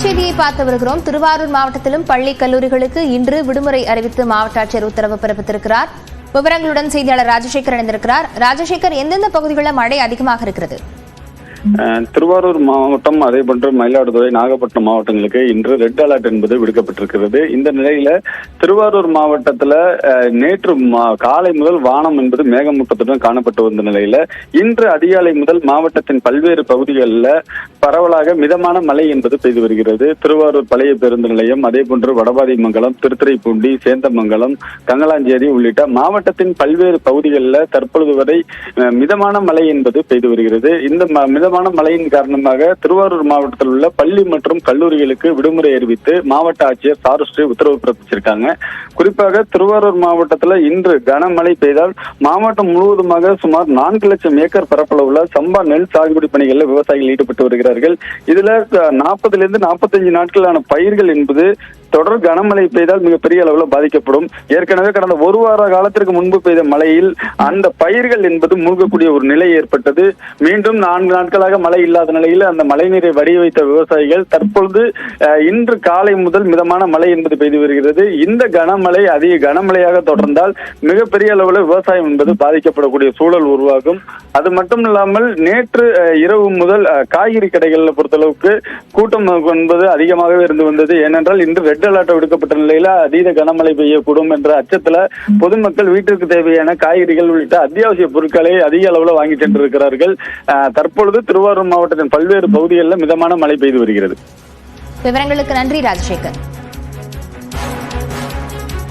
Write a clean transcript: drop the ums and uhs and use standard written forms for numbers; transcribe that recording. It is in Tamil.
செய்தியை பார்த்து வருகிறோம். திருவாரூர் மாவட்டத்திலும் பள்ளி கல்லூரிகளுக்கு இன்று விடுமுறை அறிவித்து மாவட்ட ஆட்சியர் உத்தரவு பிறப்பித்திருக்கிறார். விவரங்களுடன் செய்தியாளர் ராஜசேகர் இணைந்திருக்கிறார். ராஜசேகர், எந்தெந்த பகுதிகளில் மழை அதிகமாக இருக்கிறது? திருவாரூர் மாவட்டம், அதே போன்று மயிலாடுதுறை, நாகப்பட்டினம் மாவட்டங்களுக்கு இன்று ரெட் அலர்ட் என்பது விடுக்கப்பட்டிருக்கிறது. இந்த நிலையில திருவாரூர் மாவட்டத்துல நேற்று காலை முதல் வானம் என்பது மேகமூட்டத்துடன் காணப்பட்டு வந்த நிலையில இன்று அதிகாலை முதல் மாவட்டத்தின் பல்வேறு பகுதிகளில் பரவலாக மிதமான மழை என்பது பெய்து வருகிறது. திருவாரூர் பழைய பேருந்து நிலையம், அதே போன்று வடபாதிமங்கலம், திருத்துறைப்பூண்டி, சேந்தமங்கலம், கங்கலாஞ்சேரி உள்ளிட்ட மாவட்டத்தின் பல்வேறு பகுதிகளில் தற்பொழுது வரை மிதமான மழை என்பது பெய்து வருகிறது. இந்த மிதமான மழையின் காரணமாக திருவாரூர் மாவட்டத்தில் உள்ள பள்ளி மற்றும் கல்லூரிகளுக்கு விடுமுறை அறிவித்து மாவட்ட ஆட்சியர் சாருஸ்ரீ உத்தரவு பிறப்பிச்சிருக்காங்க. குறிப்பாக திருவாரூர் மாவட்டத்தில் இன்று கனமழை பெய்தால் மாவட்டம் முழுவதுமாக சுமார் 4 லட்சம் ஏக்கர் பரப்பளவுள்ள சம்பா நெல் சாகுபடி பணிகளில் விவசாயிகள் ஈடுபட்டு வருகிறார்கள். இதுல 40 to 45 நாட்களான பயிர்கள் என்பது தொடர் கனமழை பெய்தால் மிகப்பெரிய அளவில் பாதிக்கப்படும். ஏற்கனவே கடந்த ஒரு வார காலத்திற்கு முன்பு பெய்த மழையில் அந்த பயிர்கள் என்பது மூழ்கக்கூடிய ஒரு நிலை ஏற்பட்டது. மீண்டும் 4 நாட்களாக மழை இல்லாத நிலையில் அந்த மழை நீரை வடிய வைத்த விவசாயிகள் தற்பொழுது இன்று காலை முதல் மிதமான மழை என்பது பெய்து வருகிறது. இந்த கனமழை அதிக கனமழையாக தொடர்ந்தால் மிகப்பெரிய அளவில் விவசாயம் என்பது பாதிக்கப்படக்கூடிய சூழல் உருவாகும். அது மட்டும் இல்லாமல் நேற்று இரவு முதல் காய்கறி கடைகளில் பொறுத்தளவுக்கு கூட்டம் என்பது அதிகமாகவே இருந்து வந்தது. ஏனென்றால் இன்று ரெட் அலர்ட் விடுக்கப்பட்ட நிலையில அதீத கனமழை பெய்யக்கூடும் என்ற அச்சத்துல பொதுமக்கள் வீட்டிற்கு தேவையான காய்கறிகள் உள்ளிட்ட அத்தியாவசிய பொருட்களை அதிக அளவில் வாங்கி சென்றிருக்கிறார்கள். தற்பொழுது திருவாரூர் மாவட்டத்தின் பல்வேறு பகுதிகளில் மிதமான மழை பெய்து வருகிறது. விவரங்களுக்கு நன்றி ராஜசேகர்.